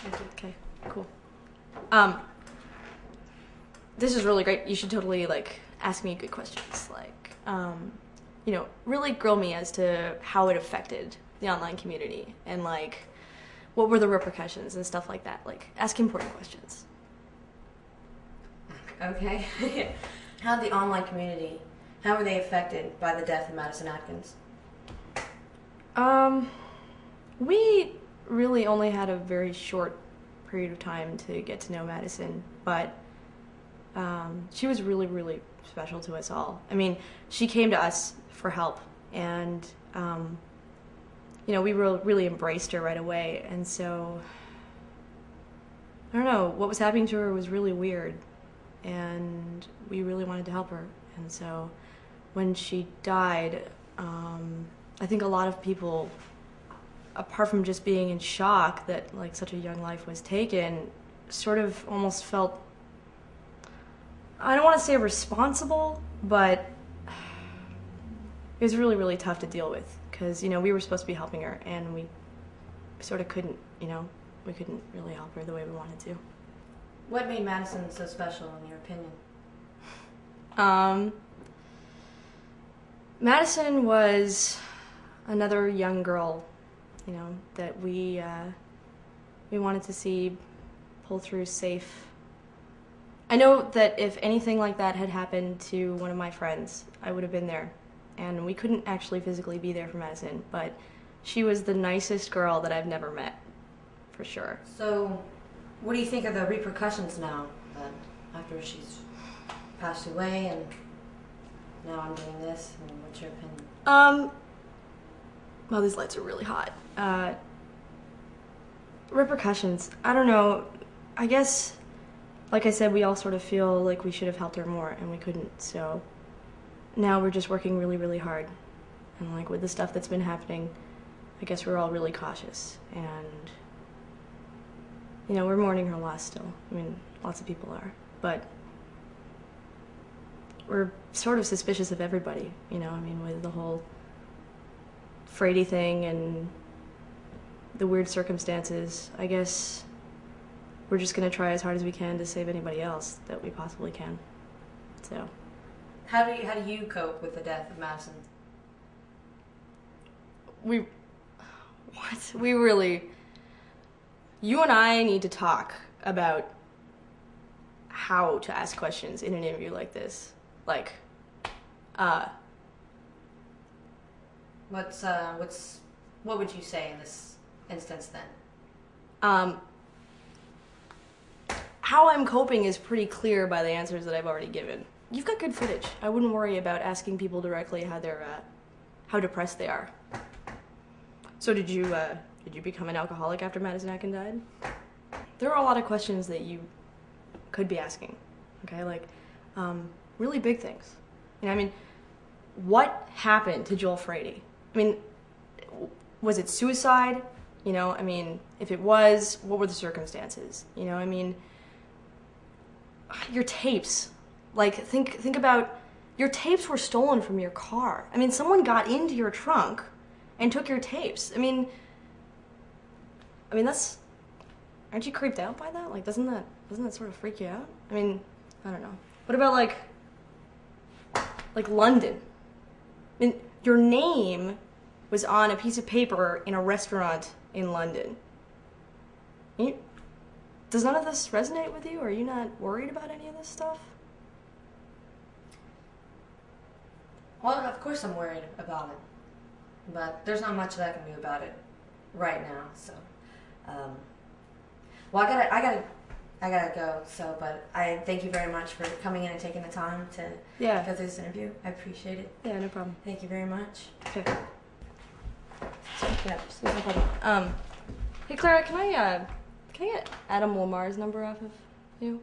Thank you. Okay, cool. This is really great. You should totally, like, ask me good questions. Like, you know, really grill me as to how it affected the online community and, like, what were the repercussions and stuff like that. Like, ask important questions. Okay. How the online community, how were they affected by the death of Maddison Atkins? We really only had a very short period of time to get to know Maddison, but she was really, really special to us all. I mean, she came to us for help, and you know, we really embraced her right away. And so, I don't know, what was happening to her was really weird, and we really wanted to help her. And so, when she died, I think a lot of people, apart from just being in shock that like such a young life was taken, sort of almost felt, I don't want to say responsible, but it was really, really tough to deal with because, you know, we were supposed to be helping her and we sort of couldn't, you know, we couldn't really help her the way we wanted to. What made Maddison so special in your opinion? Maddison was another young girl, you know, that we wanted to see pull through safe. I know that if anything like that had happened to one of my friends, I would have been there. And we couldn't actually physically be there for Maddison, but she was the nicest girl that I've never met, for sure. So, what do you think of the repercussions now, that after she's passed away and now I'm doing this? I mean, what's your opinion? Well, these lights are really hot. Repercussions, I don't know. I guess, like I said, we all sort of feel like we should have helped her more, and we couldn't, so now we're just working really, really hard. And like with the stuff that's been happening, I guess we're all really cautious, and you know, we're mourning her loss still. I mean, lots of people are, but we're sort of suspicious of everybody, you know, I mean, with the whole Frady thing and the weird circumstances. I guess we're just gonna try as hard as we can to save anybody else that we possibly can. So. How do you cope with the death of Maddison? We really, you and I need to talk about how to ask questions in an interview like this. Like, what would you say in this instance then? How I'm coping is pretty clear by the answers that I've already given. You've got good footage. I wouldn't worry about asking people directly how depressed they are. So did you become an alcoholic after Maddison Atkins died? There are a lot of questions that you could be asking, okay? Like, really big things. You know, I mean, what happened to Joel Frady? I mean, was it suicide? You know, I mean, if it was, what were the circumstances? You know, I mean, your tapes. Like, think about, your tapes were stolen from your car. I mean, someone got into your trunk and took your tapes. I mean, that's, aren't you creeped out by that? Like, doesn't that sort of freak you out? I mean, I don't know. What about, like London? I mean, your name was on a piece of paper in a restaurant in London. Does none of this resonate with you? Are you not worried about any of this stuff? Well, of course I'm worried about it, but there's not much that I can do about it right now. So, well, I gotta go. So, but I thank you very much for coming in and taking the time to go through this interview. I appreciate it. Yeah, no problem. Thank you very much. Okay. Yeah, no problem. Hey Clara, can I get Adam Lamar's number off of you?